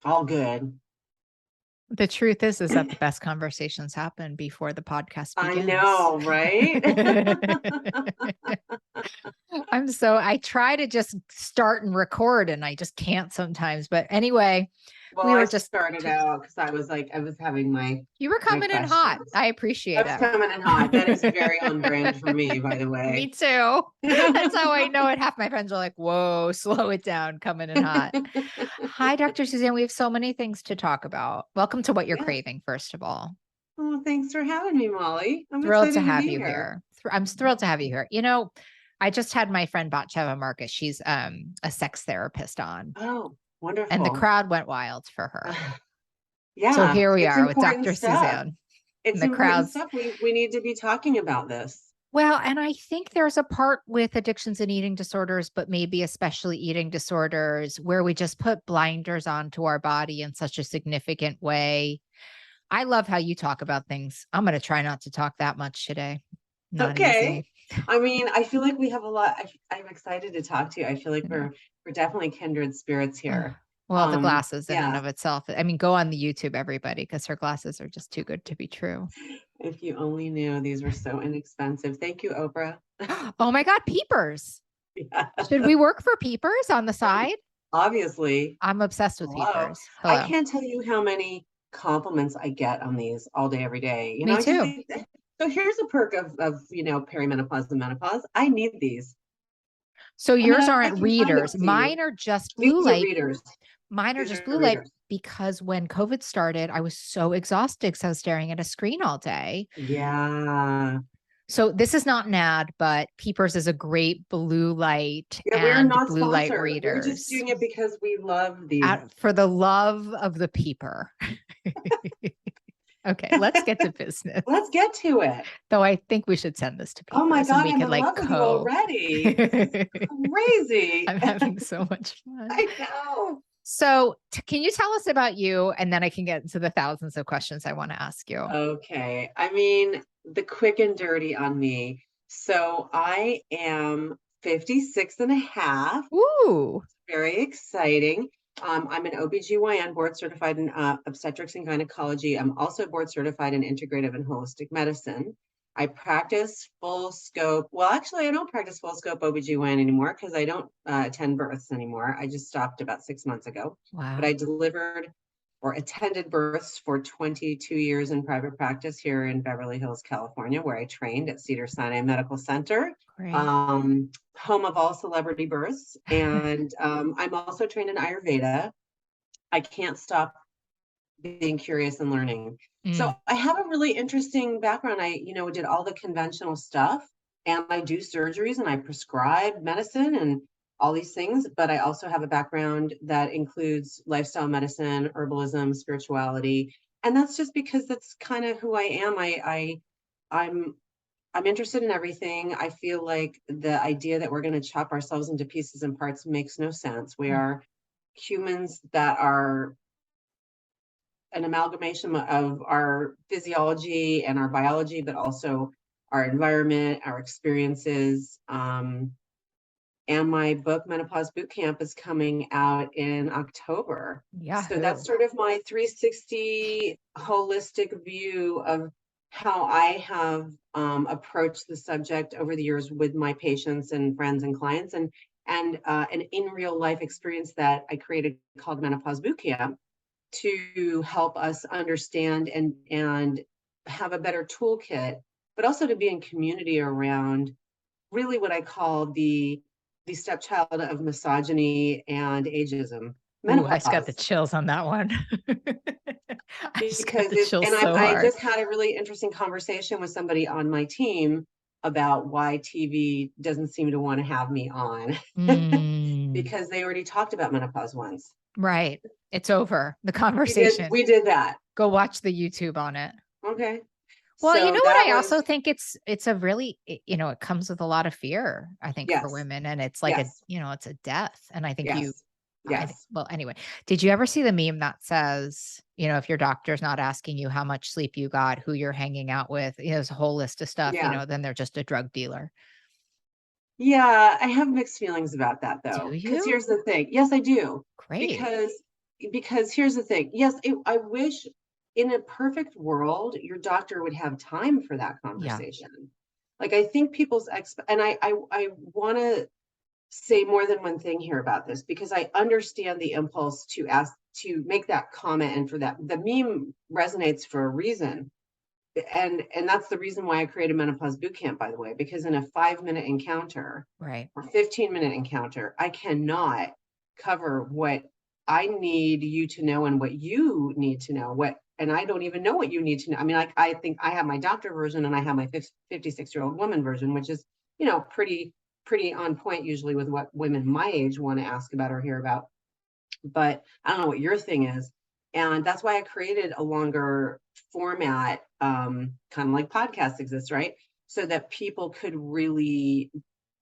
All good. The truth is that the best conversations happen before the podcast I begins. know, right? I try to just start and record and I just can't sometimes. But anyway, Well, we I were just, started out because I was having you were my coming in hot. questions. I I appreciate was coming in hot. That is very on brand for it. me, by the Me way. too. That's how I know it. Half my friends are like, whoa, slow it down, coming in hot. Hi, Dr. Suzanne. We have so many things to talk about. Welcome to What You're Yeah. Craving, first of all. Oh, thanks for having me, Molly. I'm Thrilled to excited to have be you here. here. I'm thrilled to have you here. I just had my friend Batsheva Marcus. She's a sex therapist on, Oh, and the wonderful. crowd went wild for her. So Yeah, here we it's are with important Dr. stuff. Suzanne, and It's the important crowd's stuff. We need to be talking about this. well, and I think there's a part with addictions and eating disorders, but maybe especially eating disorders, where we just put blinders onto our body in such a significant way. I love how you talk about things. I'm going to try not to talk that much today. Not Okay. easy. I mean, I feel like we have a lot. I'm excited to talk to you. I feel like Yeah. we're definitely kindred spirits Ugh. here. Well, the glasses in and Yeah, of itself. I mean, go on the YouTube, everybody, because her glasses are just too good to be true. if you only knew these were so inexpensive. Thank you, Oprah. Oh my God, peepers. Yeah, Should we work for peepers on the side? obviously. I'm obsessed with Hello. peepers. I Hello. can't tell you how many compliments I get on these all day, every day. Me I just too. think so here's a perk of perimenopause and menopause. I need these. So I mean, yours I aren't can kind of readers. see Mine are just blue these are light. readers. Mine are These just are blue light readers. because when COVID started, I was so exhausted because I was staring at a screen all day. Yeah. So this is not an ad, but Peepers is a great blue light Yeah, we're and not blue light sponsored. We're just readers doing it because we love these. for the love of the peeper. Okay, let's get to business. Let's get to it. Though I think we should send this to Oh my Peepers and God, we I'm could in love like with you already. This is crazy. I'm having so much fun. I know. So, can you tell us about you? And then I can get into the thousands of questions I want to ask you. Okay. I mean, the quick and dirty on me. So I am 56 and a half. Ooh, Very exciting. I'm an OBGYN board certified in obstetrics and gynecology. I'm also board certified in integrative and holistic medicine. I practice full scope. Well, actually, I don't practice full scope OBGYN anymore because I don't attend births anymore. I just stopped about 6 months ago. But wow. I delivered or attended births for 22 years in private practice here in Beverly Hills, California, where I trained at Cedars-Sinai Medical Center, Great. home of all celebrity births. And I'm also trained in Ayurveda. I can't stop being curious and learning. Mm. So I have a really interesting background. I, did all the conventional stuff and I do surgeries and I prescribe medicine and all these things, but I also have a background that includes lifestyle medicine, herbalism, spirituality. And that's just because that's kind of who I am. I'm I'm interested in everything. I feel like the idea that we're going to chop ourselves into pieces and parts makes no sense. We Mm. are humans that are an amalgamation of our physiology and our biology, but also our environment, our experiences. And my book, Menopause Boot Camp, is coming out in October. So Yahoo. that's sort of my 360 holistic view of how I have approached the subject over the years with my patients and friends and clients, and an in real life experience that I created called Menopause Boot Camp to help us understand and have a better toolkit, but also to be in community around really what I call the stepchild of misogyny and ageism, Ooh, I just got the menopause. chills on that one. I just got Because the chills and so I hard. just had a really interesting conversation with somebody on my team about why TV doesn't seem to want to have me on Mm, because they already talked about menopause once. right. It's over. The conversation. We did that. Go watch the YouTube on it. Okay. Well, you So know that what? I was also think it's a really, it comes with a lot of fear, I think, for yes, women. And it's like yes, it's a death. And I think yes, yes. well, anyway, did you ever see the meme that says, if your doctor's not asking you how much sleep you got, who you're hanging out with, there's a whole list of stuff, Yeah. then they're just a drug dealer. Yeah, I have mixed feelings about that Do though. Because you? here's the thing. Yes, I do. Great. Because because here's the thing. Yes, I wish in a perfect world, your doctor would have time for that Yeah. conversation. Like, I think people's and I want to say more than one thing here about this, because I understand the impulse to ask, to make that comment, and for that, the meme resonates for a reason. And that's the reason why I created Menopause Bootcamp, by the way, because in a 5-minute encounter Right. or 15-minute encounter, I cannot cover what I need you to know and what you need to know. And I don't even know what you need to know. I mean, I think I have my doctor version and I have my 56-year-old woman version, which is, pretty on point usually with what women my age want to ask about or hear about. But I don't know what your thing is. And that's why I created a longer format, kind of like podcasts exist, right? So that people could really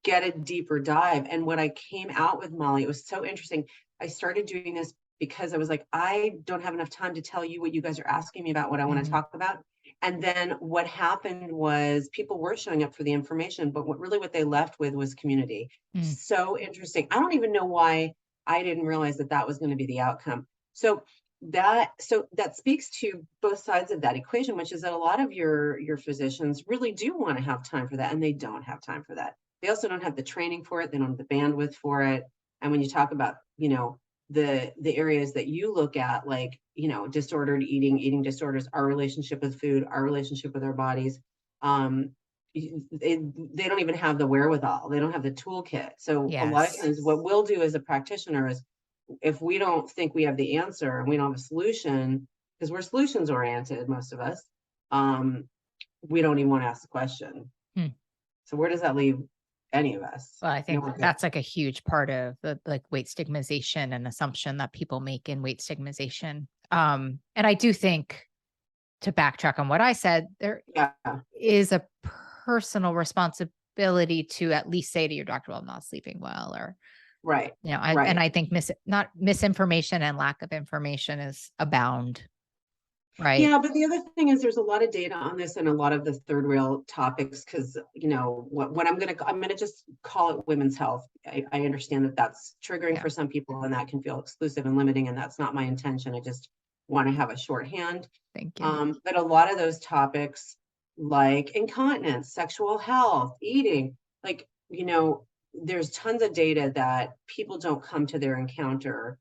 get a deeper dive. And what I came out with, Molly, it was so interesting. I started doing this because I was like, I don't have enough time to tell you what you guys are asking me about, what I want to Mhm. talk about. And then what happened was people were showing up for the information, but what they left with was community. Mm. So interesting. I don't even know why I didn't realize that that was going to be the outcome. So that speaks to both sides of that equation, which is that a lot of your physicians really do want to have time for that, and they don't have time for that. They also don't have the training for it. They don't have the bandwidth for it. And when you talk about, the areas that you look at, like, disordered eating, eating disorders, our relationship with food, our relationship with our bodies, um, they don't even have the wherewithal. They don't have the toolkit. So a lot of Yes. times what we'll do as a practitioner is, if we don't think we have the answer and we don't have a solution, because we're solutions oriented, most of us, um, we don't even want to ask the question. Hmm. So where does that leave any of us? Well, I No think one good. that's like a huge part of the like weight stigmatization and assumption that people make in weight stigmatization. And I do think, to backtrack on what I said, there Yeah, is a personal responsibility to at least say to your doctor, well, I'm not sleeping well, or, right, and right. I think not misinformation and lack of information is abound, right? Yeah, but the other thing is there's a lot of data on this and a lot of the third rail topics, because what I'm gonna just call it women's health. I understand that that's triggering Yeah. for some people and that can feel exclusive and limiting, and that's not my intention. I just want to have a shorthand. Thank you. But a lot of those topics, like incontinence, sexual health, eating, like, there's tons of data that people don't come to their encounter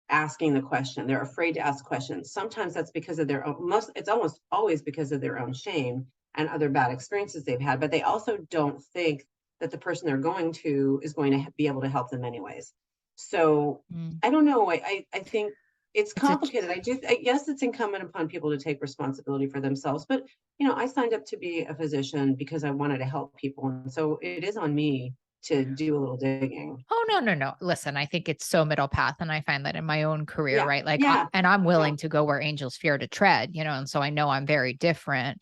asking the question. They're afraid to ask questions. Sometimes that's because of their own, it's almost always because of their own shame and other bad experiences they've had, but they also don't think that the person they're going to is going to be able to help them anyways. So Mm. I don't know. I think it's It's a complicated. Yes, it's incumbent upon people to take responsibility for themselves, but I signed up to be a physician because I wanted to help people. And so it is on me to do a little digging. Oh, no, no, no. Listen, I think it's so middle path. And I find that in my own career, Yeah. right? Like, Yeah. and I'm Yeah. willing to go where angels fear to tread, and so I know I'm very different.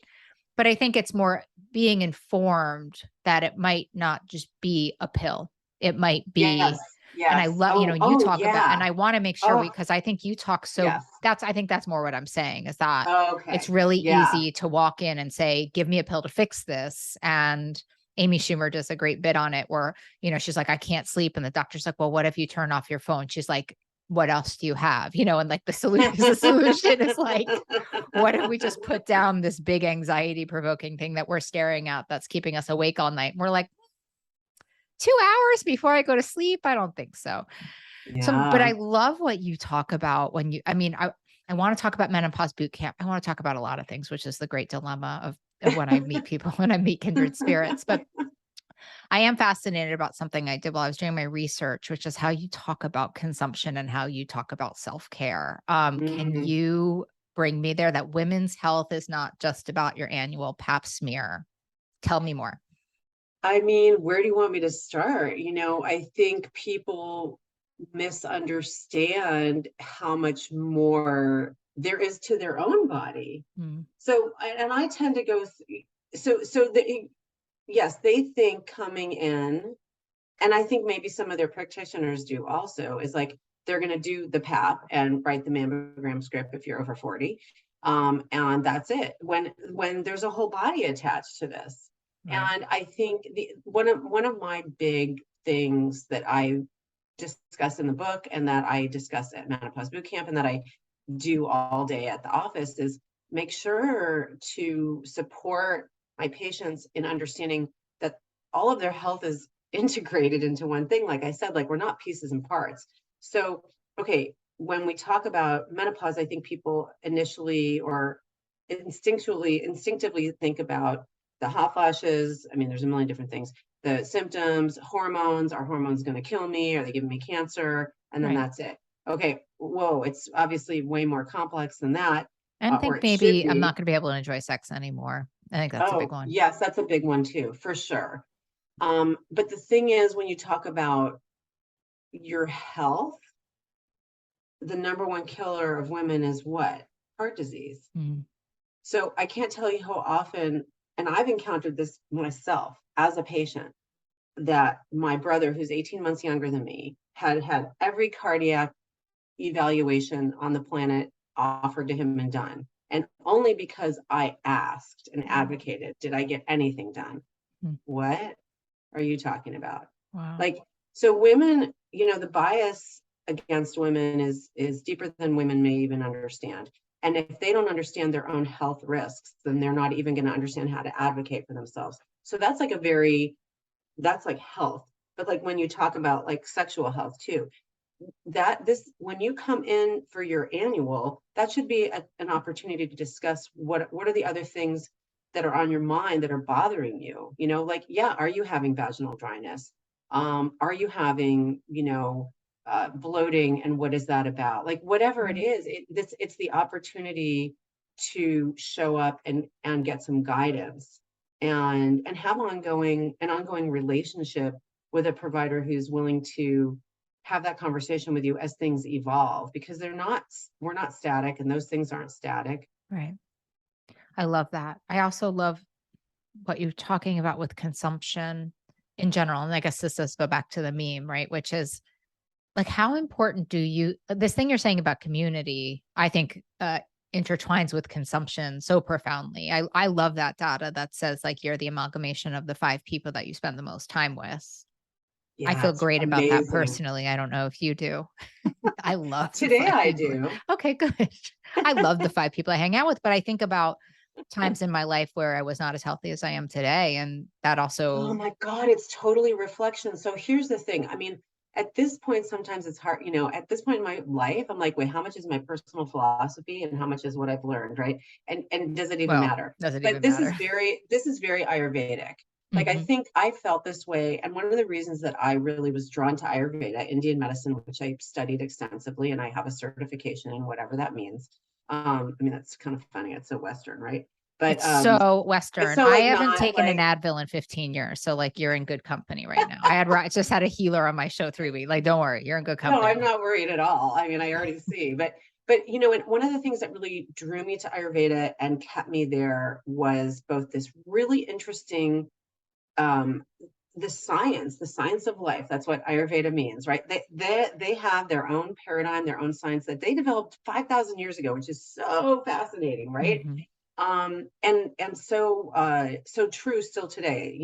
But I think it's more being informed that it might not just be a pill. It might Yes. be, and I Yes. love, Oh, you oh, talk about, and yeah. I want to make sure Oh, because I think you talk so yes. I think that's more what I'm saying is that it's Okay. really Yeah. easy to walk in and say, give me a pill to fix this. And Amy Schumer does a great bit on it where, she's like, I can't sleep. And the doctor's like, well, what if you turn off your phone? She's like, what else do you have? And like the solution is like, what if we just put down this big anxiety provoking thing that we're staring at that's keeping us awake all night? And we're like, 2 hours before I go to sleep? I don't think so. So, but Yeah. I love what you talk about I want to talk about menopause boot camp. I want to talk about a lot of things, which is the great dilemma of when I meet people, when I meet kindred spirits. But I am fascinated about something I did while I was doing my research, which is how you talk about consumption and how you talk about self-care. Can Mhm. you bring me there that women's health is not just about your annual pap smear? Tell me more. I mean, where do you want me to start? I think people misunderstand how much more there is to their own body. Mm. So, and I tend to go, yes, they think coming in, and I think maybe some of their practitioners do also, is like they're going to do the PAP and write the mammogram script if you're over 40. And that's it. When there's a whole body attached to this. Right. And I think the one of my big things that I discuss in the book and that I discuss at Menopause Bootcamp and that I do all day at the office is make sure to support my patients in understanding that all of their health is integrated into one thing. Like I said, like we're not pieces and parts. So, okay, when we talk about menopause, I think people initially or instinctively think about the hot flashes. I mean, there's a million different things. The symptoms, hormones, are hormones going to kill me? Are they giving me cancer? And then Right. that's it. Okay, whoa, it's obviously way more complex than that, And or think it should maybe I'm be. not going to be able to enjoy sex anymore. I think that's a big Oh, one. yes, that's a big one too, for sure. But the thing is, when you talk about your health, the number one killer of women is what? Heart disease. Mm. So I can't tell you how often, and I've encountered this myself as a patient, that my brother, who's 18 months younger than me, had every cardiac evaluation on the planet offered to him and done. And only because I asked and advocated did I get anything done. Mm. What are you talking about? Wow. Like, so women, the bias against women is deeper than women may even understand. And if they don't understand their own health risks, then they're not even going to understand how to advocate for themselves. So that's like that's like health. But like when you talk about like sexual health too, when you come in for your annual, that should be an opportunity to discuss what are the other things that are on your mind that are bothering you. Like, yeah, are you having vaginal dryness? Are you having bloating, and what is that about? Like whatever it Mm. is, it's the opportunity to show up and get some guidance and have an ongoing relationship with a provider who's willing to have that conversation with you as things evolve, because we're not static, and those things aren't static. Right. I love that. I also love what you're talking about with consumption in general. And I guess this does go back to the meme, right? Which is like, how important this thing you're saying about community, I think, intertwines with consumption so profoundly. I love that data that says like you're the amalgamation of the 5 people that you spend the most time with. I Yeah, feel it's great about that amazing. personally. I don't know if you do. I love the Today 5 I people. do. Okay, good. I love the 5 people I hang out with, but I think about times in my life where I was not as healthy as I am today, and that Oh also my God, it's totally reflection. So here's the thing. I mean, at this point, sometimes it's hard, at this point in my life, I'm like, wait, how much is my personal philosophy and how much is what I've learned, right? And does it even well, matter? does it But even matter? this is very Ayurvedic. Like I Mhm. think I felt this way. And one of the reasons that I really was drawn to Ayurveda, Indian medicine, which I studied extensively, and I have a certification in whatever that means. I mean, that's kind of funny. It's so Western, right? But It's so it's Western. so I like haven't not taken an like. Advil in 15 years, so, like, you're in good company right now. I just had a healer on my show 3 weeks. Like, don't worry, you're in good No, I'm company. not worried at all. I mean, I already see, but and one of the things that really drew me to Ayurveda and kept me there was both this really interesting um the science of life. That's what Ayurveda means, right? They have their own paradigm, their own science that they developed 5,000 years ago, which is so fascinating, right? Mhm. And so true still today,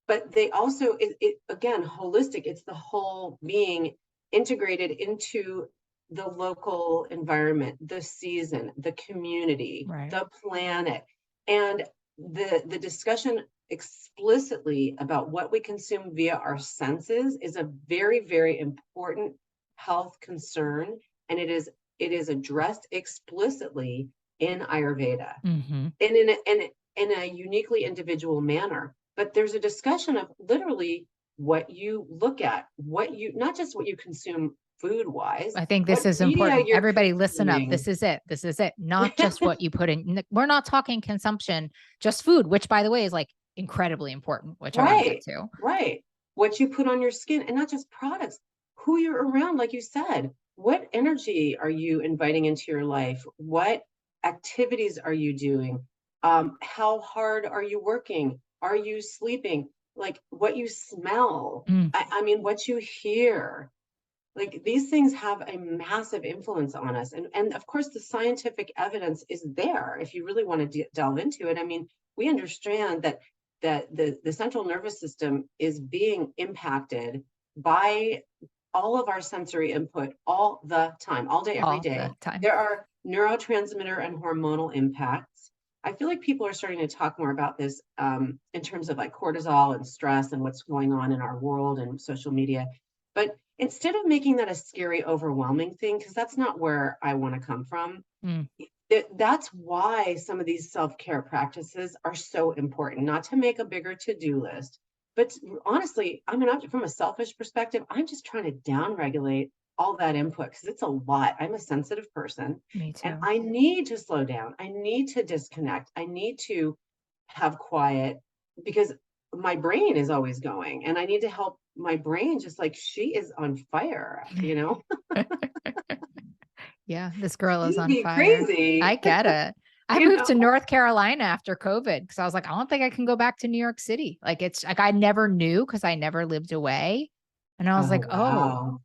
but they also it again holistic. It's the whole being integrated into the local environment, the season, the community, Right. the planet. And the discussion explicitly about what we consume via our senses is a very, very important health concern, and it is addressed explicitly in Ayurveda, Mhm. and in a uniquely individual manner. But there's a discussion of literally what you look at, what you not just what you consume food wise, I think this what is media important. you're Everybody listen up. consuming. This is it. This is it. Not just what you put in. We're not talking consumption, just food, which by the way is like incredibly important, which I want to get Right, to. right. What you put on your skin, and not just products, who you're around, like you said. What energy are you inviting into your life? What activities are you doing? How hard are you working? Are you sleeping? Like what you smell. Mm. I mean, what you hear. Like these things have a massive influence on us. And of course, the scientific evidence is there if you really want to delve into it. I mean, we understand that the central nervous system is being impacted by all of our sensory input all the time, all day, every all day. the time. There are neurotransmitter and hormonal impacts. I feel like people are starting to talk more about this in terms of like cortisol and stress and what's going on in our world and social media. But instead of making that a scary, overwhelming thing, because that's not where I want to come from, Mm. that's why some of these self-care practices are so important, not to make a bigger to-do list, but honestly, I mean, from a selfish perspective, I'm just trying to down regulate all that input because it's a lot. I'm a sensitive person Me and too. I need to slow down. I need to disconnect. I need to have quiet because my brain is always going and I need to help my brain just like she is on fire, you know? Yeah, this girl is She'd on be fire. I crazy, get it. I you moved to know? North Carolina after COVID because I was like, I don't think I can go back to New York City. Like it's like I never knew because I never lived away. And I was Oh, like, wow.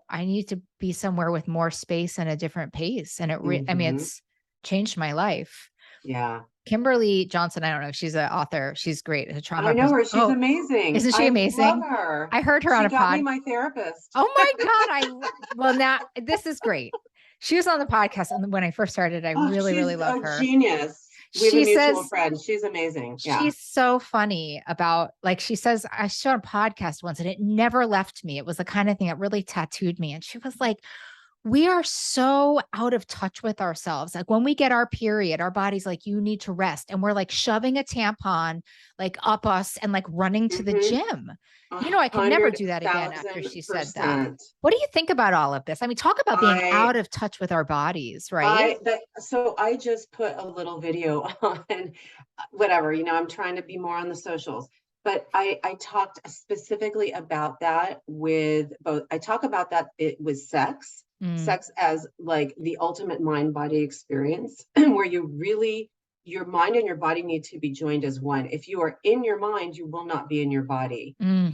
I need to be somewhere with more space and a different pace. And I mean, Mhm. it's changed my life. Yeah. Kimberly Johnson, I don't know. She's an author. She's great. A I trauma know person. her. She's Oh, amazing. isn't she I love amazing? her. I heard her on She a got me pod. my therapist. Oh my God. Well, now this is great. She was on the podcast. And when I first started, I Oh, really, really she's love a her. genius. We have a She mutual says, friend. She's amazing. Yeah. she's so funny about, like, she says, I saw a podcast once and it never left me. It was the kind of thing that really tattooed me. And she was like, we are so out of touch with ourselves. Like when we get our period, our body's like, you need to rest. And we're like shoving a tampon like up us and like running to the Hmm. gym. A You know, I could never hundred do that again after thousand she said that. percent. What do you think about all of this? I mean, talk about being I out of touch with our bodies, right? so I just put a little video on whatever, I'm trying to be more on the socials. But I talked specifically about that with both. I talk about that it was Mm, sex as like the ultimate mind body experience, where your mind and your body need to be joined as one. If you are in your mind, you will not be in your body, mm.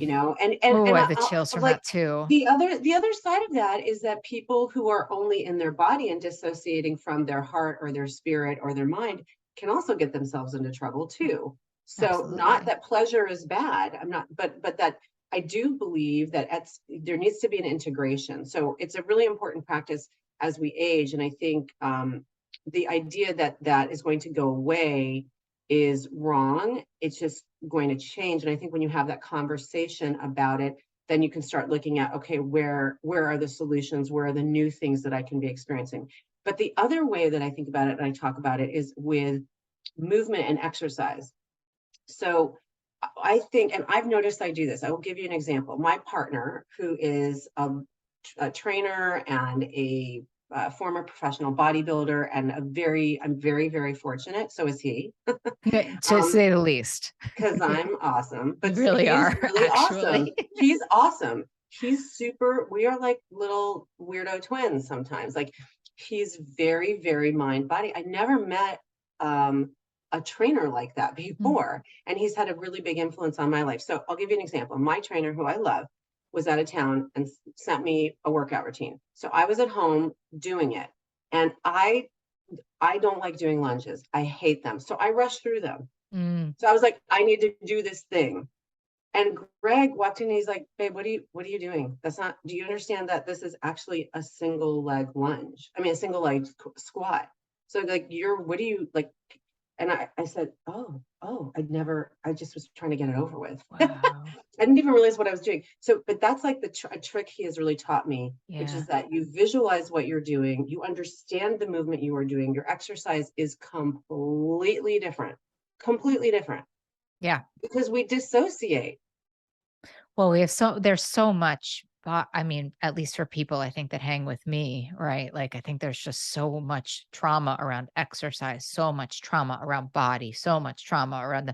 Oh, I have the chills from like that too. the other side of that is that people who are only in their body and dissociating from their heart or their spirit or their mind can also get themselves into trouble too. So not Absolutely. that pleasure is bad. I'm not, but that I do believe that there needs to be an integration. So it's a really important practice as we age. And I think the idea that that is going to go away is wrong. It's just going to change. And I think when you have that conversation about it, then you can start looking at, okay, where are the solutions? Where are the new things that I can be experiencing? But the other way that I think about it and I talk about it is with movement and exercise. So I think, and I've noticed I do this. I will give you an example. My partner, who is a trainer and a former professional bodybuilder, and I'm very, very fortunate. So is he. To Um, say the least. because I'm awesome, You but really he is are, really awesome. actually. He's awesome. He's super, we are like little weirdo twins sometimes. Like he's very, very mind body. I never met a trainer like that Mm, before. And he's had a really big influence on my life. So I'll give you an example. My trainer, who I love, was out of town and sent me a workout routine. So I was at home doing it. And I don't like doing lunges. I hate them. So I rush through them. mm, So I was like, I need to do this thing. And Greg walked in and he's like, babe, what are you doing? Do you understand that this is actually a single leg lunge? I mean, a single leg squat. So like what do you like? And I said, I just was trying to get it over with. wow. I didn't even realize what I was doing. So, but that's like a trick he has really taught me, which Yeah. is that you visualize what you're doing, you understand the movement you are doing. Your exercise is completely different Yeah. because we dissociate. Well, there's so much, I mean, at least for people, I think that hang with me, right? Like, I think there's just so much trauma around exercise, so much trauma around body, so much trauma around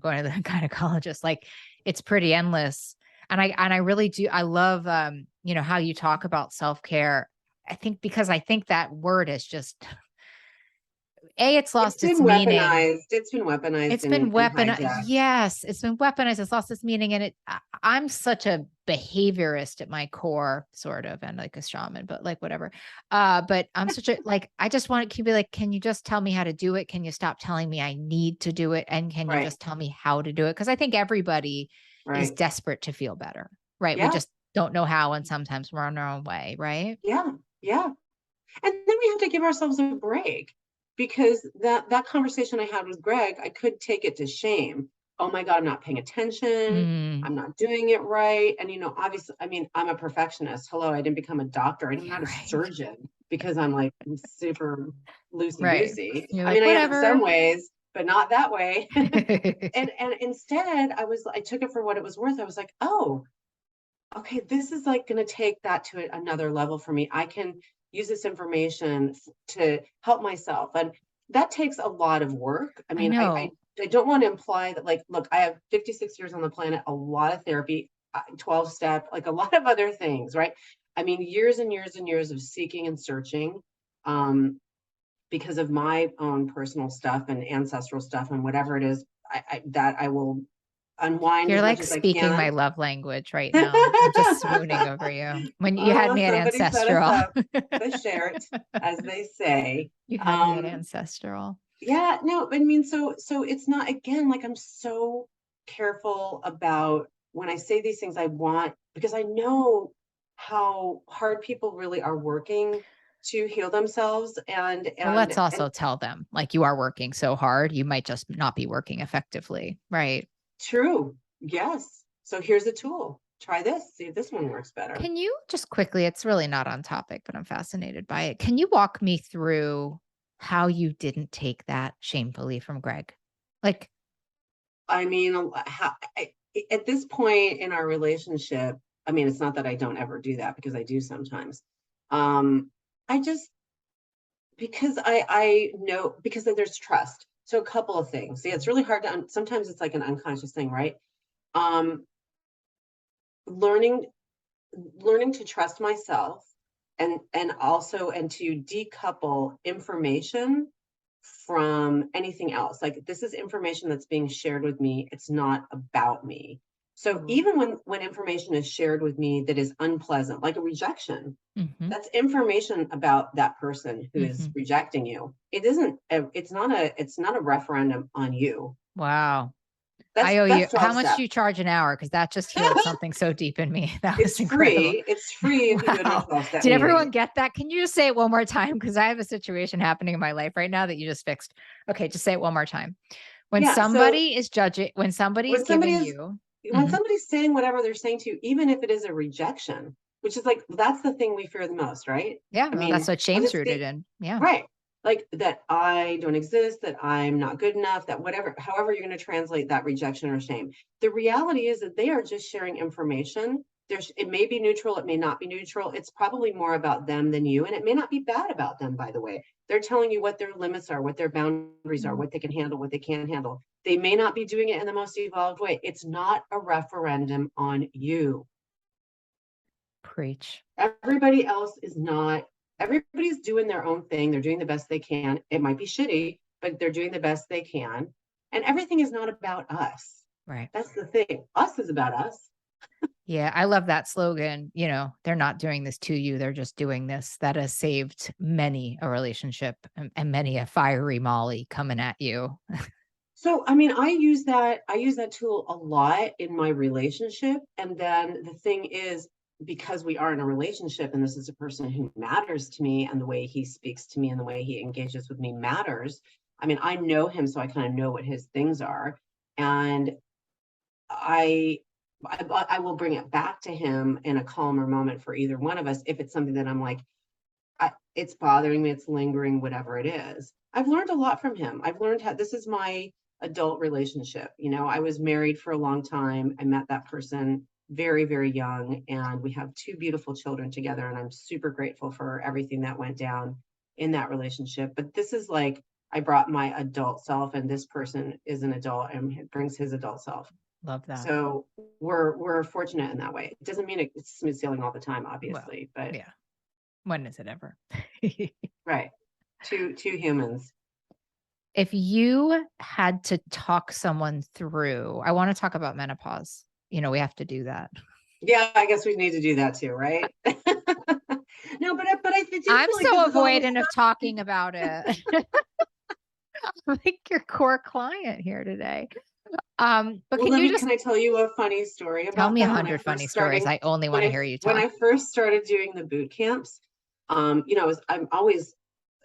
going to the gynecologist. Like, it's pretty endless. And I really do. I love, how you talk about self-care. I think because I think that word is just, it's It's lost its been meaning. weaponized. It's been weaponized It's been and weaponized. hijacked. Yes, it's been weaponized. It's lost its meaning. And I'm such a behaviorist at my core, sort of, and like a shaman, but like whatever. But I'm such a like, I just want to be like, can you just tell me how to do it? Can you stop telling me I need to do it? And can you Right, just tell me how to do it? Because I think everybody is right. desperate to feel better. right? We Yeah. just don't know how, and sometimes we're on our own way, right? Yeah. Yeah. And then we have to give ourselves a break, because that conversation I had with Greg, I could take it to shame. Oh my God, I'm not paying attention. Mm, I'm not doing it right. And obviously, I mean, I'm a perfectionist. Hello, I didn't become a doctor. I'm yeah, not a right. surgeon because I'm like super loosey Right. goosey. You're I like, mean, I am in some whatever. ways, but not that way. And instead, I took it for what it was worth. I was like, oh, okay, this is like going to take that to another level for me. I can use this information to help myself. And that takes a lot of work. I I mean, know. I don't want to imply that, like, look, I have 56 years on the planet, a lot of therapy, 12 step, like a lot of other things, right? I mean, years and years and years of seeking and searching, because of my own personal stuff and ancestral stuff and whatever it is, that I will unwind You're as much like as I speaking can. my love language right now. I'm just swooning over you. When you had Oh, me at somebody set us ancestral. up to share it, as they say. You had me at Um, ancestral. yeah, no, I mean, so it's not, again, like, I'm so careful about when I say these things. I want, because I know how hard people really are working to heal themselves, and Well, let's and also tell them, like, you are working so hard, you might just not be working effectively. Right. true, yes. So here's a tool. Try this, see if this one works better. Can you just quickly, it's really not on topic, but I'm fascinated by it. Can you walk me through how you didn't take that shamefully from Greg? Like, I mean, at this point in our relationship, I mean, it's not that I don't ever do that, because I do sometimes. I just, because I know, because there's trust. So a couple of things. See, it's really hard to, sometimes it's like an unconscious thing, right? Um, learning learning to trust myself, and also, and to decouple information from anything else. Like, this is information that's being shared with me, it's not about me. So Mhm. even when information is shared with me that is unpleasant, like a rejection, Mhm. that's information about that person who is Mhm. rejecting you. It isn't it's not a referendum on you. Wow. that's I owe you. that's How 12 much do steps. you charge an hour? Because that just healed something so deep in me. That was incredible. It's free if you go to a Wow. 12-step Did meeting. everyone get that? Can you just say it one more time? Because I have a situation happening in my life right now that you just fixed. Okay, just say it one more time. When Yeah, so somebody is judging, when somebody is when somebody giving is you, when Mhm. somebody's saying whatever they're saying to you, even if it is a rejection, which is like, that's the thing we fear the most, right? Yeah, I well, that's mean, what I'll shame's just rooted speak, in. Yeah. right? Like, that I don't exist, that I'm not good enough, that whatever, however you're going to translate that rejection or shame. The reality is that they are just sharing information. It may be neutral, it may not be neutral. It's probably more about them than you, and it may not be bad about them, by the way. They're telling you what their limits are, what their boundaries are, Mm. what they can handle, what they can't handle. They may not be doing it in the most evolved way. It's not a referendum on you. Preach. Everybody else is not, everybody's doing their own thing. They're doing the best they can. It might be shitty, but they're doing the best they can. And everything is not about us. Right. That's the thing. Us is about us. Yeah, I love that slogan. They're not doing this to you, they're just doing this. That has saved many a relationship and many a fiery Molly coming at you. So, I mean, I use that tool a lot in my relationship. And then the thing is, because we are in a relationship and this is a person who matters to me, and the way he speaks to me and the way he engages with me matters. I mean, I know him, so I kind of know what his things are. And I, I will bring it back to him in a calmer moment for either one of us if it's something that I'm like, it's bothering me, it's lingering, whatever it is. I've learned a lot from him. I've learned how, this is my adult relationship. I was married for a long time. I met that person very, very young, and we have two beautiful children together. And I'm super grateful for everything that went down in that relationship. But this is like, I brought my adult self, and this person is an adult and brings his adult self. Love that. So we're fortunate in that way. It doesn't mean it's smooth sailing all the time, Well, obviously, but yeah. When is it ever? right. Two humans. If you had to talk someone through, I want to talk about menopause. We have to do that. Yeah, I guess we need to do that too, right? No, but I do I'm feel like so this is all avoidant of talking about it. I'm like your core client here today. But Well, can you just can I tell you a funny story tell about me a that? When I hundred funny first stories? starting, I only want to hear you when talk. I first started doing the boot camps, I'm always,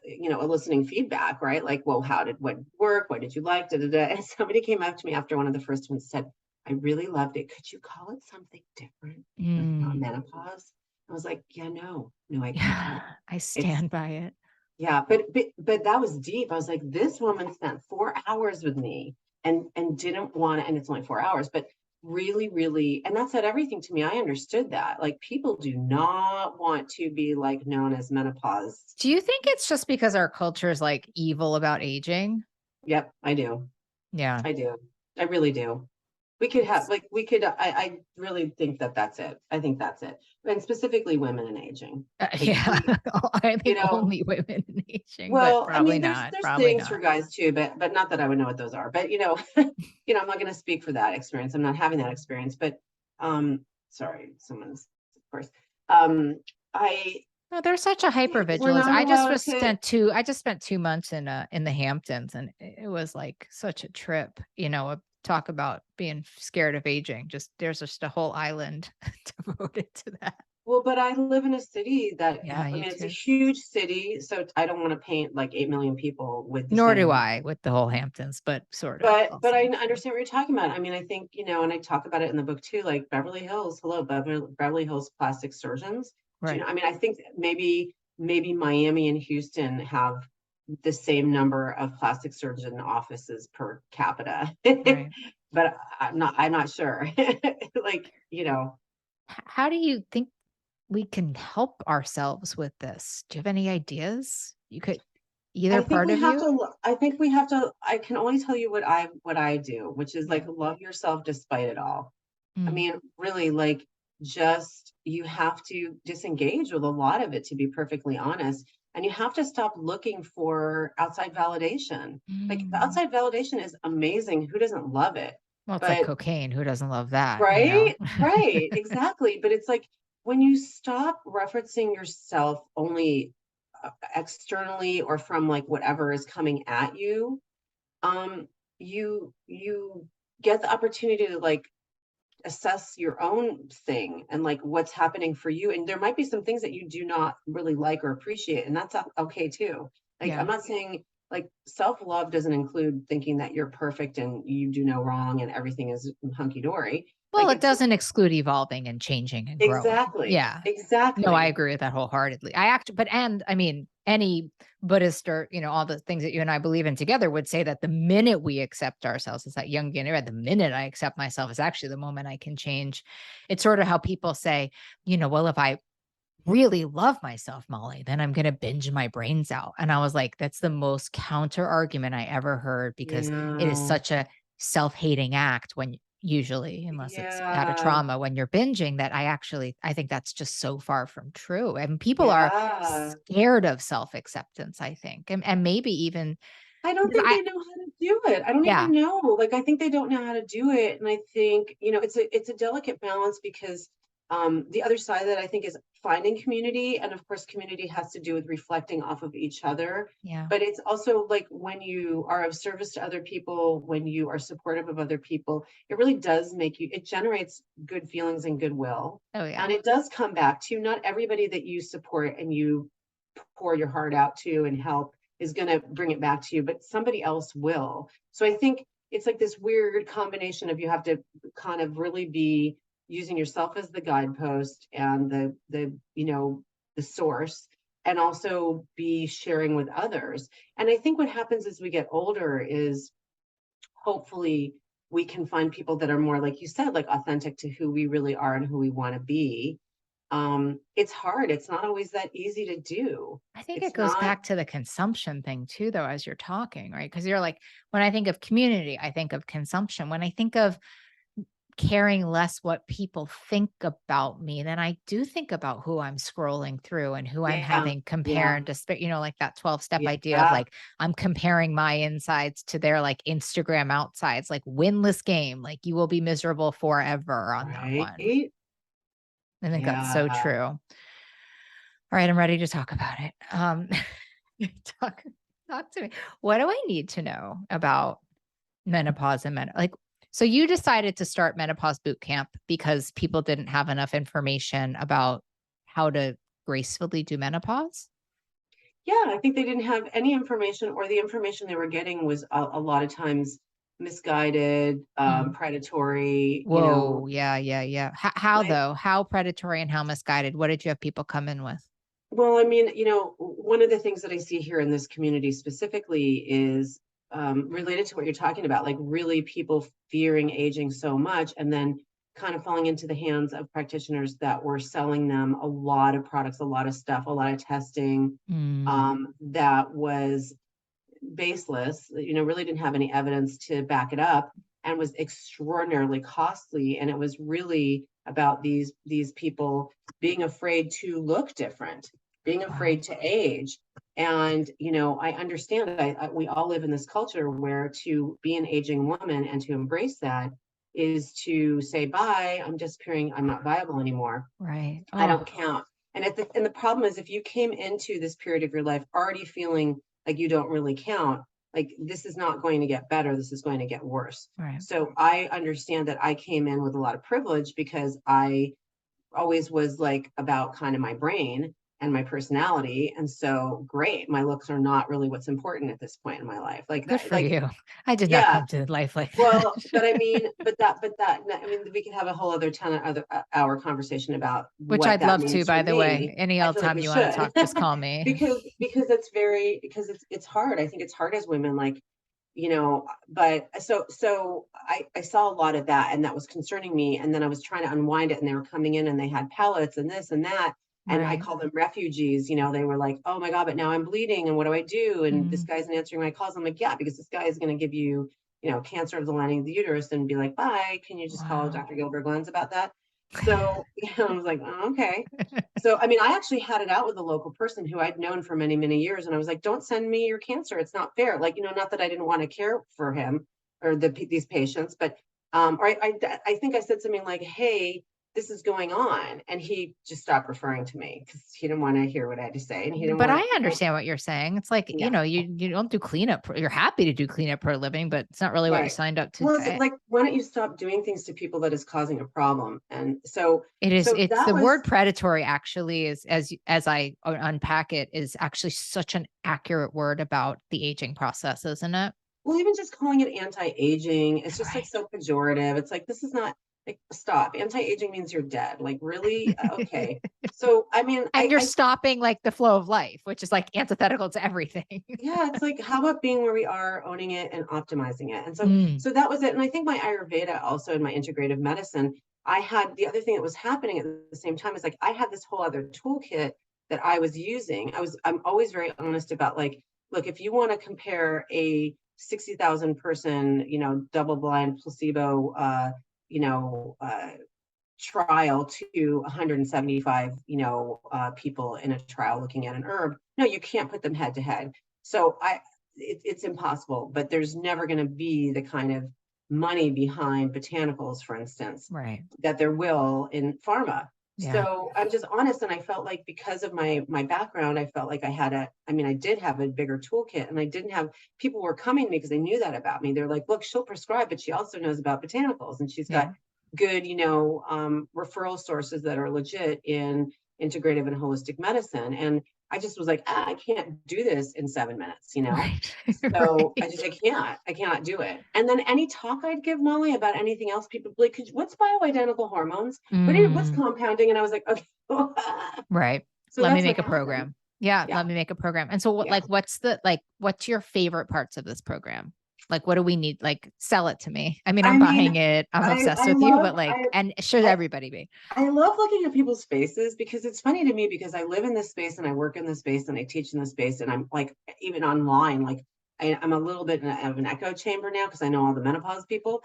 eliciting feedback, right? Like, well, what work? What did you like? Da, da, da. And somebody came up to me after one of the first ones and said, I really loved it. Could you call it something different? Like not Mm, menopause? I was like, yeah, no, I yeah, can't. I It's stand by it. Yeah, but that was deep. I was like, this woman spent 4 hours with me and didn't want to, and it's only 4 hours, but really, really, and that said everything to me. I understood that. Like people do not want to be like known as menopause. Do you think it's just because our culture is like evil about aging? Yep, I do. Yeah. I do. I really do. We could have It's like we could I really think that that's it. I think that's it. And specifically women and aging. Like yeah. I you think know, only women in aging, but Well, I probably mean, not. there's Probably things for not. guys too, but not that I would know what those are. But I'm not going to speak for that experience. I'm not having that experience. But sorry, someone's of course. I No, there's such a we're hypervigilance. not allowed to. I just spent 2 months in the Hamptons, and it was like such a trip, talk about being scared of aging. There's just a whole island devoted to that. Well, but I live in a city that Yeah, I you mean, it's a too. huge city, so I don't want to paint like 8 million people with the Nor do same. I with the whole Hamptons, but sort of But also. I True. understand what you're talking about. I mean, I think, and I talk about it in the book too, like Beverly Hills, hello, Beverly Hills plastic surgeons. Right. I mean, I think maybe Miami and Houston have the same number of plastic surgeon offices per capita. Right. But I'm not sure. Like, How do you think we can help ourselves with this? Do you have any ideas? You could either part of you? I think we have to, I can only tell you what I do, which is like Yeah. love yourself despite it all. I Mm. mean, really, like, just you have to disengage with a lot of it, to be perfectly honest. And you have to stop looking for outside validation. Like, the Mm. outside validation is amazing. Who doesn't love it? Well, it's like But, cocaine. Who doesn't love that, right, right, exactly. But it's like when you stop referencing yourself only externally or from like whatever is coming at you, um, you get the opportunity to like assess your own thing and like what's happening for you. And there might be some things that you do not really like or appreciate, and that's okay too. Like, I'm Yeah. not saying like self-love doesn't include thinking that you're perfect and you do no wrong and everything is hunky-dory. Well, Like, it it's doesn't exclude evolving and changing and growing. exactly, Yeah. No, I exactly. agree with that wholeheartedly. I mean, any Buddhist or, all the things that you and I believe in together would say that the minute we accept ourselves, it's that Jungian era, the minute I accept myself is actually the moment I can change. It's sort of how people say, well, if I really love myself, Molly, then I'm going to binge my brains out. And I was like, that's the most counter argument I ever heard because it is Yeah, such a self-hating act when usually, unless it's out of yeah, trauma, when you're binging that I think that's just so far from true. And people are yeah. scared of self-acceptance, I think. And maybe even I don't because think they know how to do it. I don't yeah, even know. Like, I think they don't know how to do it. And I think, it's a delicate balance because the other side of that I think is finding community. And of course, community has to do with reflecting off of each other. yeah. But it's also like when you are of service to other people, when you are supportive of other people, it really does it generates good feelings and goodwill. Oh, yeah. And it does come back to not everybody that you support and you pour your heart out to and help is going to bring it back to you, but somebody else will. So I think it's like this weird combination of you have to kind of really be using yourself as the guidepost and the source, and also be sharing with others. And I think what happens as we get older is hopefully we can find people that are more, like you said, like authentic to who we really are and who we want to be. It's hard. It's not always that easy to do. I think it It's goes not. back to the consumption thing too, though, as you're talking, right? Because you're like, when I think of community, I think of consumption. When I think of caring less what people think about me, then I do think about who I'm scrolling through and who I'm Yeah, having compare yeah, and despair, like that 12-step idea of yeah, like, I'm comparing my insides to their like Instagram outsides, like winless game, like you will be miserable forever on that one. right? I think that's so Yeah. true. All right, I'm ready to talk about it. Talk, talk to me. What do I need to know about menopause and like So you decided to start menopause boot camp because people didn't have enough information about how to gracefully do menopause? Yeah, I think they didn't have any information, or the information they were getting was a lot of times misguided, Mm. predatory, Whoa. Yeah. Yeah. Yeah. How like, though? How predatory and how misguided? What did you have people come in with? well, I mean, one of the things that I see here in this community specifically is related to what you're talking about, like really people fearing aging so much and then kind of falling into the hands of practitioners that were selling them a lot of products, a lot of stuff, a lot of testing Mm. that was baseless, really didn't have any evidence to back it up, and was extraordinarily costly. And it was really about these people being afraid to look different, being Wow. afraid to age. And I understand that we all live in this culture where to be an aging woman and to embrace that is to say, bye, I'm disappearing, I'm not viable anymore, Right. I Oh, don't count. And the problem is, if you came into this period of your life already feeling like you don't really count, like this is not going to get better, this is going to get worse. right. So I understand that I came in with a lot of privilege because I always was like about kind of my brain and my personality. And so great, my looks are not really what's important at this point in my life. Like Good that, for like, you. I did not yeah, come to life like that. well, but I mean, I mean, we could have a whole other 10 other hour conversation about Which what I'd that love to, means for by the way. me. Any I old feel like time we you want to should, talk, just call me. because it's hard. I think it's hard as women, like, but so I saw a lot of that, and that was concerning me. And then I was trying to unwind it, and they were coming in and they had pellets and this and that. And I Right. call them refugees. They were like, oh my God, but now I'm bleeding. And what do I do? And this Mm. guy's answering my calls. I'm like, yeah, because this guy is going to give you, cancer of the lining of the uterus and be like, bye, can you just call Wow. Dr. Gilberg-Lenz about that? So, I was like, oh, okay. So, I mean, I actually had it out with a local person who I'd known for many, many years. And I was like, don't send me your cancer. It's not fair. Like, not that I didn't want to care for him or these patients, but, or I think I said something like, hey, this is going on. And he just stopped referring to me because he didn't want to hear what I had to say. And he didn't But want I to, understand what you're saying. It's like, yeah. you don't do cleanup. You're happy to do cleanup for a living, but it's not really what you Right. signed up to. Well, it's like, why don't you stop doing things to people that is causing a problem? And so, It's that the was, word predatory actually is, as I unpack it, is actually such an accurate word about the aging process, isn't it? well, even just calling it anti-aging, it's just like Right. so pejorative. It's like, this is not, like, stop. Anti-aging means you're dead. Like, really? Okay. So, I mean, And you're stopping like the flow of life, which is like antithetical to everything. yeah, it's like, how about being where we are, owning it and optimizing it? And so, Mm. so that was it. And I think my Ayurveda also, in my integrative medicine, I had the other thing that was happening at the same time is like, I had this whole other toolkit that I was using. I'm always very honest about, like, look, if you want to compare a 60,000 person, double blind placebo, you know, uh, trial to 175, people in a trial looking at an herb. No, you can't put them head to head. So it's impossible. But there's never going to be the kind of money behind botanicals, for instance, Right. that there will in pharma. Yeah. So I'm just honest, and I felt like because of my background, I felt like I did have a bigger toolkit, and I didn't have people were coming to me because they knew that about me. They're like, look, she'll prescribe, but she also knows about botanicals, and she's got Yeah. good, referral sources that are legit in integrative and holistic medicine. And I just was like, I can't do this in 7 minutes. Right. So Right. I cannot do it. And then any talk I'd give, Molly, about anything else, people would be like, what's bioidentical hormones? What's Mm. compounding? And I was like, okay. Right. So Let me that's what make a happened. program. Yeah, Yeah. let me make a program. And so Yeah. what's your favorite parts of this program? Like, what do we need? Like, sell it to me. I mean, I I'm mean, buying it. I'm I obsessed I with you, love but like, and should I everybody be? I love looking at people's faces because it's funny to me because I live in this space and I work in this space and I teach in this space, and I'm like, even online, like I'm a little bit of an echo chamber now because I know all the menopause people.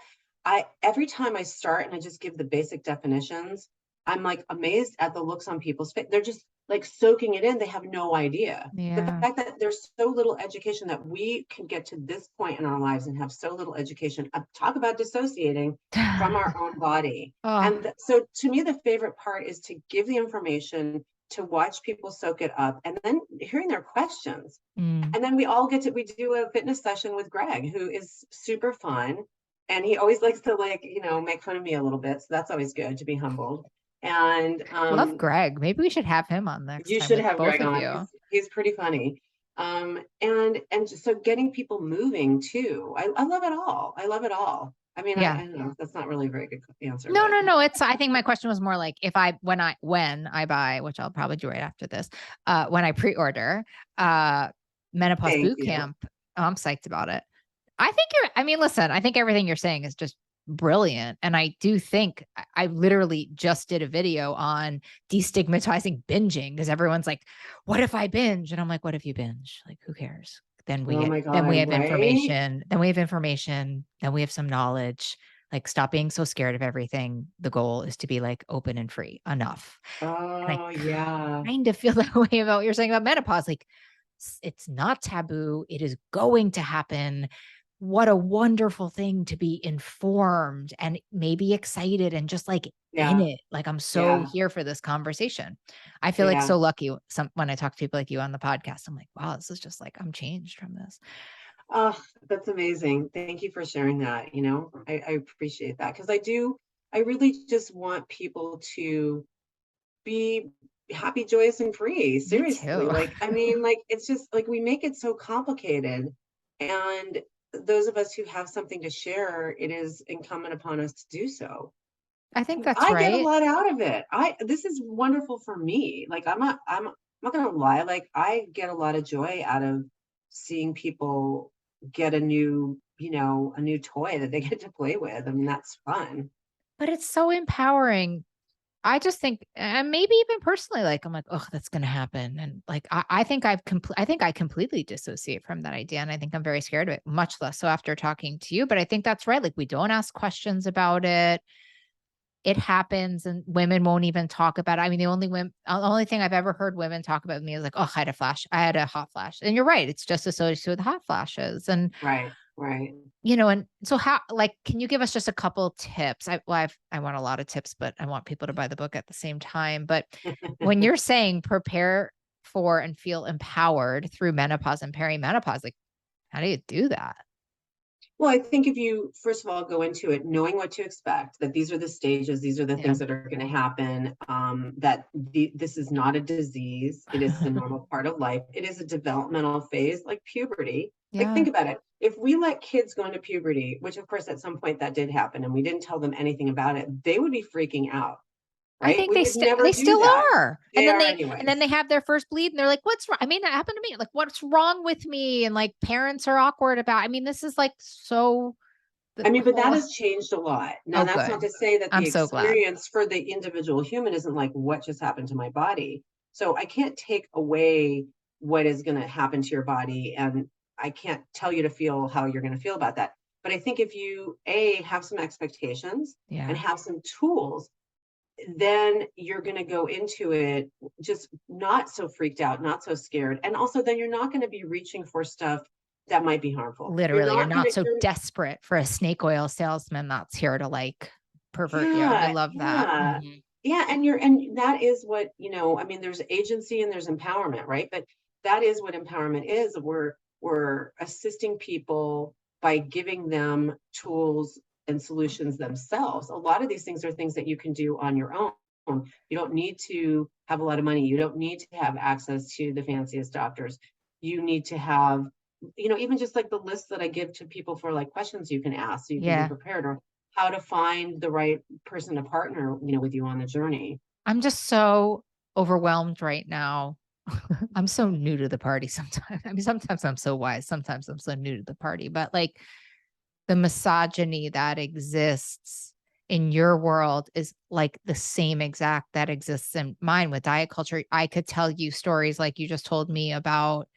Every time I start and I just give the basic definitions, I'm like amazed at the looks on people's face. They're just like soaking it in. They have no idea. The Yeah. fact that there's so little education, that we can get to this point in our lives and have so little education. Talk about dissociating from our own body. Oh, And so to me, the favorite part is to give the information, to watch people soak it up, and then hearing their questions. mm, And then we do a fitness session with Greg, who is super fun. and he always likes to like, make fun of me a little bit. So that's always good to be humbled. And Love Greg. Maybe we should have him on next you time should with have both Greg of on. you. He's pretty funny. And so getting people moving too. I love it all. I love it all. I mean, I Yeah. don't know. That's not really a very good answer, No, but no, no. I think my question was more like if when I buy, which I'll probably do right after this, when I pre-order, menopause thank boot you. camp, I'm psyched about it. I mean, listen, I think everything you're saying is just brilliant. And I do think I literally just did a video on destigmatizing binging because everyone's like, what if I binge? And I'm like, what if you binge? Like, who cares? Oh my Then we God, have right? information, then we have some knowledge. Like, stop being so scared of everything. The goal is to be like open and free enough. And I Oh yeah. kind of feel that way about what you're saying about menopause. Like, it's not taboo. It is going to happen. What a wonderful thing to be informed and maybe excited and just like in Yeah. it. Like, I'm so Yeah. here for this conversation. I feel like Yeah. so lucky when I talk to people like you on the podcast. I'm like, wow, this is just like, I'm changed from this. Oh, that's amazing. Thank you for sharing that. I appreciate that because I really just want people to be happy, joyous, and free. Me Seriously. too. Like, I mean, like, it's just like we make it so complicated. And those of us who have something to share, it is incumbent upon us to do so. I think that's I get a right. lot out of it. This is wonderful for me. Like I'm not gonna lie, like I get a lot of joy out of seeing people get a new toy that they get to play with. I mean, that's fun. But it's so empowering. I just think, and maybe even personally, like I'm like, oh, that's going to happen, and like I think I think I completely dissociate from that idea, and I think I'm very scared of it. Much less so after talking to you, but I think that's right. Like we don't ask questions about it. It happens, and women won't even talk about it. I mean, the only thing I've ever heard women talk about me is like, oh, I had a hot flash, and you're right. It's just associated with hot flashes, and Right, right. and so how, like, can you give us just a couple tips? I want a lot of tips, but I want people to buy the book at the same time. But when you're saying prepare for and feel empowered through menopause and perimenopause, like, how do you do that? Well, I think if you first of all go into it knowing what to expect, that these are the stages, these are the Yeah. things that are going to happen, that this is not a disease, it is a normal part of life. It is a developmental phase like puberty. Like Yeah. think about it. If we let kids go into puberty, which of course at some point that did happen, and we didn't tell them anything about it, they would be freaking out, I right? think We would they never do still that. are. They are And then anyways. they have their first bleed and they're like, what's wrong? I mean, that happened to me. Like, what's wrong with me? And like parents are awkward about, I mean, this is like so the I mean, but that whole, has changed a lot. Now, oh, that's not good. to say that I'm the so glad. experience for the individual human isn't like what just happened to my body. So I can't take away what is going to happen to your body, and I can't tell you to feel how you're going to feel about that. But I think if you have some expectations and Yeah. have some tools, then you're going to go into it just not so freaked out, not so scared, and also then you're not going to be reaching for stuff that might be harmful. You're Literally, you're not going not to. so desperate for a snake oil salesman that's here to like pervert you. I Yeah, love that. yeah. Mhm. Yeah, and that is what, I mean, there's agency and there's empowerment, right? But that is what empowerment is. We're assisting people by giving them tools and solutions themselves. A lot of these things are things that you can do on your own. You don't need to have a lot of money. You don't need to have access to the fanciest doctors. You need to have, even just like the list that I give to people for like questions you can ask so you can be Yeah. prepared, or how to find the right person to partner, with you on the journey. I'm just so overwhelmed right now. I'm so new to the party sometimes. I mean, sometimes I'm so wise, sometimes I'm so new to the party, but like the misogyny that exists in your world is like the same exact that exists in mine with diet culture. I could tell you stories like you just told me about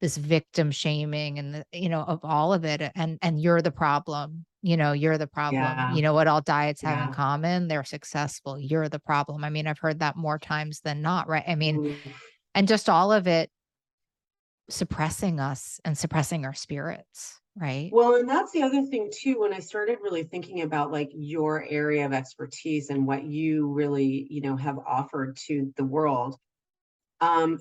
this victim shaming and of all of it, and you're the problem. You're the problem. Yeah, You know what all diets have in yeah. common? They're successful. You're the problem. I mean, I've heard that more times than not, right? I mean, Oof. and just all of it suppressing us and suppressing our spirits, right? Well, and that's the other thing too, when I started really thinking about like your area of expertise and what you really, have offered to the world. A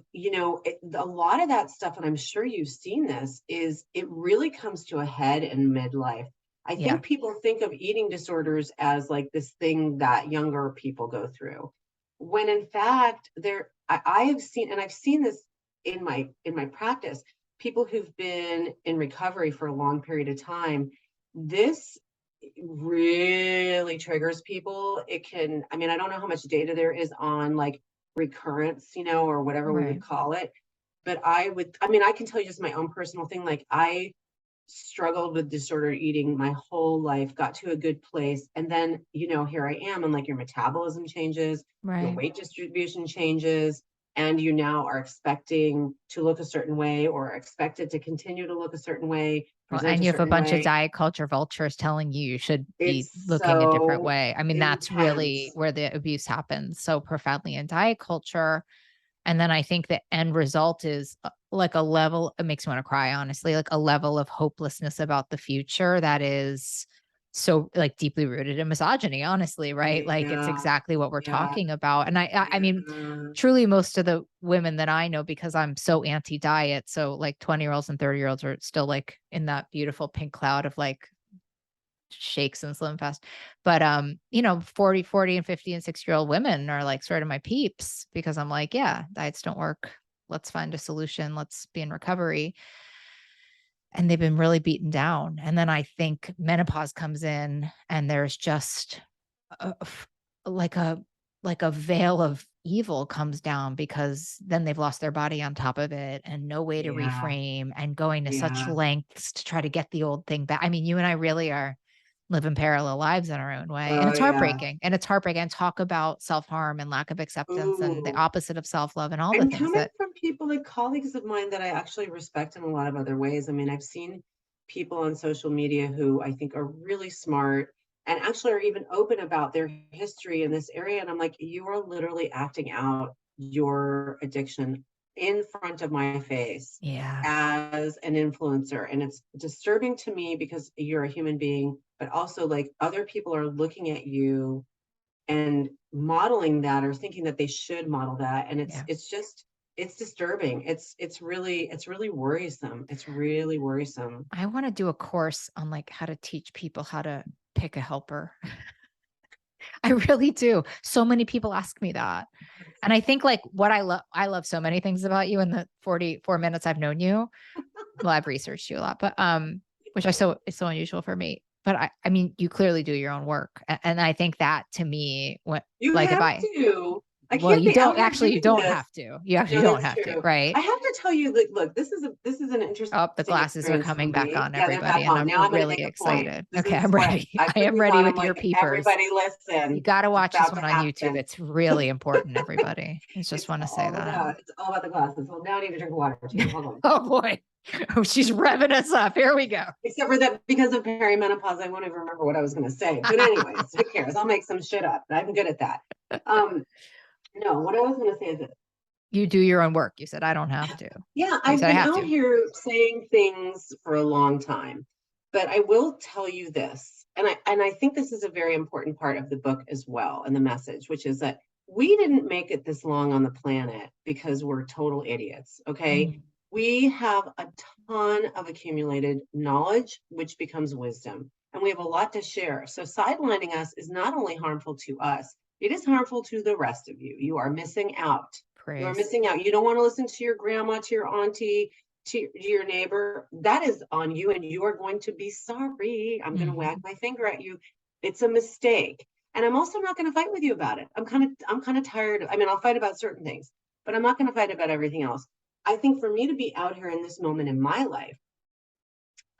lot of that stuff, and I'm sure you've seen this, is it really comes to a head in midlife. I Yeah. think people think of eating disorders as like this thing that younger people go through, when in fact I have seen, and I've seen this in my practice, people who've been in recovery for a long period of time. This really triggers people. It can, I mean, I don't know how much data there is on like recurrence, or whatever we would Right. call it. But I mean, I can tell you just my own personal thing. Like, I struggled with disordered eating my whole life, got to a good place. And then, here I am, and like your metabolism changes, your Right. weight distribution changes, and you now are expecting to look a certain way, or expected to continue to look a certain way, Well, present and a you have a certain bunch of way. diet culture vultures telling you should be It's looking a different so way. I mean, that's really intense. where the abuse happens so profoundly in diet culture. And then I think the end result is like a level, it makes me want to cry, honestly, like a level of hopelessness about the future that is so like deeply rooted in misogyny, honestly, right? Like it's Yeah, exactly what we're yeah, talking about. And I mean, yeah. truly most of the women that I know, because I'm so anti-diet, so like 20-year-olds and 30-year-olds are still like in that beautiful pink cloud of like shakes and slim fast. But 40 and 50 and 60-year-old women are like sort of my peeps, because I'm like, yeah, diets don't work. Let's find a solution. Let's be in recovery. And they've been really beaten down. And then I think menopause comes in and there's just a, like a like a veil of evil comes down, because then they've lost their body on top of it and no way to Yeah, reframe, and going to such yeah. lengths to try to get the old thing back. I mean, you and I really are living parallel lives in our own way. And Oh it's yeah. heartbreaking. And it's heartbreaking. And talk about self-harm and lack of acceptance and the Ooh. opposite of self-love and all the And things coming that, from people like colleagues of mine that I actually respect in a lot of other ways. I mean, I've seen people on social media who I think are really smart and actually are even open about their history in this area. And I'm like, you are literally acting out your addiction in front of my face yeah, as an influencer. And it's disturbing to me because you're a human being, but also like other people are looking at you and modeling that, or thinking that they should model that, and yeah. it's disturbing. It's really worrisome. It's really worrisome. I want to do a course on like how to teach people how to pick a helper. I really do. So many people ask me that. And I think like what I love so many things about you in the 44 minutes I've known you. Well, I've researched you a lot, but which I so is so unusual for me. But I mean, you clearly do your own work. And I think that to me, what You like if have I to. I well, can't you be out don't here actually, you doing don't this. have to. You actually No, don't that's have to, true. right? I have to tell you, look, this is an interesting Oh, the glasses are experience for coming back me. on, Yeah, they're everybody, back and on. I'm Now I'm going to really make a point. excited. This Okay, is I'm what ready. I I put am these ready on. I'm with your like, peepers. everybody You listen. got to It's watch this about to one on YouTube. happen. It's really important, everybody. I just It's want to say all that. about it's all about the glasses. Well, now I need to drink water too. Hold on. Oh boy. Oh, she's revving us up. Here we go. Except for that, because of perimenopause, I won't even remember what I was going to say. But anyways, who cares? I'll make some shit up. I'm good at that. Um, no, what I was going to say is this. You do your own work. You said I don't have to. Yeah, Oh, you I've said I been have out to. here saying things for a long time, but I will tell you this, and I think this is a very important part of the book as well, and the message, which is that we didn't make it this long on the planet because we're total idiots. Okay, Mm, we have a ton of accumulated knowledge, which becomes wisdom, and we have a lot to share. So sidelining us is not only harmful to us; it is harmful to the rest of you. You are missing out. You are praise. missing out. You don't want to listen to your grandma, to your auntie, to your neighbor. That is on you, and you are going to be sorry. I'm going to wag Mhm. my finger at you. It's a mistake. And I'm also not going to fight with you about it. I'm kind of tired. I mean, I'll fight about certain things, but I'm not going to fight about everything else. I think for me to be out here in this moment in my life,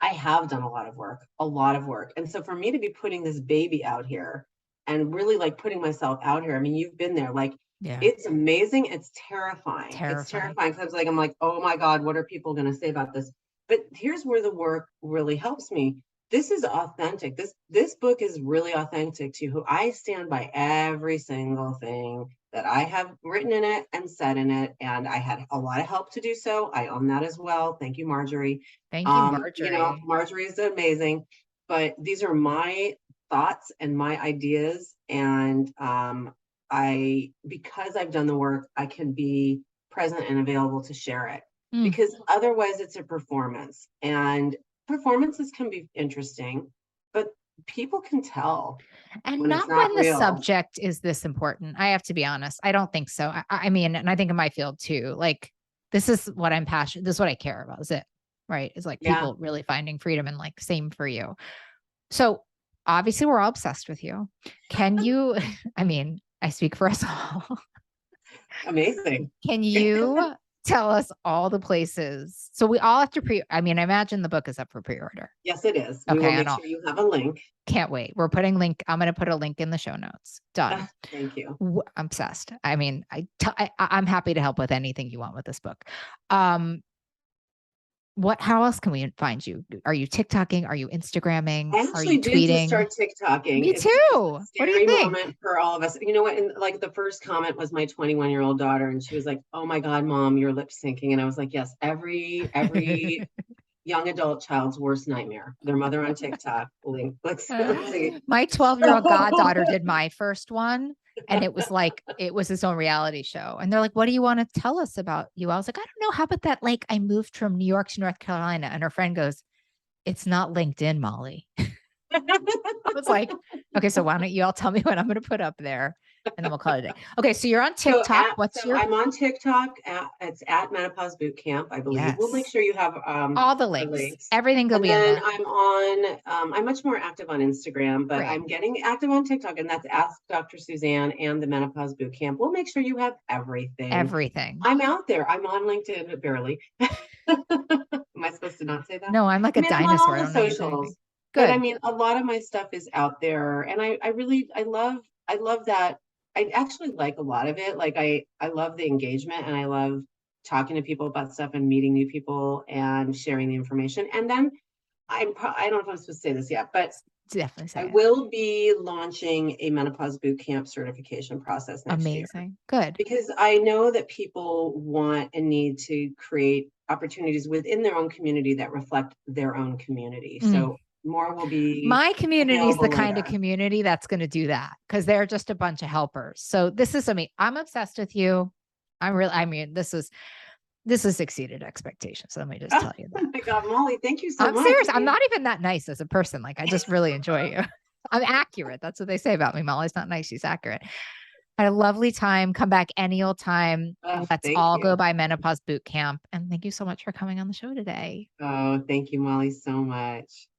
I have done a lot of work, a lot of work. And so for me to be putting this baby out here and really like putting myself out here, I mean, you've been there, like, Yeah. it's amazing. It's terrifying. It's Terrifying. terrifying because I'm like, oh my God, what are people going to say about this? But here's where the work really helps me. This is authentic. This book is really authentic to who I stand by every single thing that I have written in it and said in it. And I had a lot of help to do so. I own that as well. Thank you, Marjorie. Thank you, Marjorie. Marjorie is amazing, but these are my thoughts and my ideas. And because I've done the work, I can be present and available to share it, Mm, because otherwise it's a performance, and performances can be interesting. but people can tell And when it's not not when the real. subject is this important. I have to be honest. I don't think so. I mean, and I think in my field too, like this is what I'm passionate. This is what I care about. Is it right? Is like Yeah. people really finding freedom, and like same for you. So obviously we're all obsessed with you. Can you, I mean, I speak for us all. Amazing. Can you tell us all the places? So we all have to I mean, I imagine the book is up for pre-order. Yes, it is. We will Okay. And make I'll sure you have a link. can't wait. I'm going to put a link in the show notes. Done. Thank you. I'm obsessed. I mean, I'm happy to help with anything you want with this book. Um, how else can we find you? Are you TikToking? Are you Instagramming? I Are you actually did just tweeting? start TikToking. Me It's just a too. What do you scary think? moment for all of us. You know what? And like the first comment was my 21-year-old daughter, and she was like, "Oh my God, Mom, you're lip syncing." And I was like, "Yes, every young adult child's worst nightmare. Their mother on TikTok. Link. Let's see." My 12-year-old goddaughter did my first one. And it was like, it was his own reality show. And they're like, what do you want to tell us about you? I was like, I don't know. How about that? Like, I moved from New York to North Carolina. And her friend goes, it's not LinkedIn, Molly. I was like, okay, so why don't you all tell me what I'm going to put up there? And then we'll call it a day. Okay, so you're on TikTok. What's your I'm on TikTok. It's at Menopause Boot Camp, I believe. We'll make yes? sure you have All the the links. links. Everything will And be in then the I'm much more active on Instagram, but great. I'm getting active on TikTok, and that's Ask Dr. Suzanne and the Menopause Boot Camp. We'll make sure you have everything. Everything. I'm out there. I'm on LinkedIn, but barely. Am I supposed to not say that? No, I'm like I a mean, I'm on all dinosaur. I the don't know you say anything. socials, but I Good. mean, a lot of my stuff is out there, and I love that. I actually like a lot of it. Like I love the engagement, and I love talking to people about stuff and meeting new people and sharing the information. And then I don't know if I'm supposed to say this yet, but Definitely I say it. will be launching a menopause boot camp certification process next year, Amazing. Good. because I know that people want and need to create opportunities within their own community that reflect their own community. Mm. So more will be My community is the available kind of later. community that's going to do that because they're just a bunch of helpers. So this is, I mean, I'm obsessed with you. I mean, this has exceeded expectations. So let me just tell you Oh that. my God, Molly, thank you so I'm much. serious. I I'm mean, not even that nice as a person. Like I just really enjoy you. I'm accurate. That's what they say about me. Molly's not nice. She's accurate. Had a lovely time. Come back any old time. Let's thank all go you. by Menopause Boot Camp. And thank you so much for coming on the show today. Oh, thank you, Molly, so much.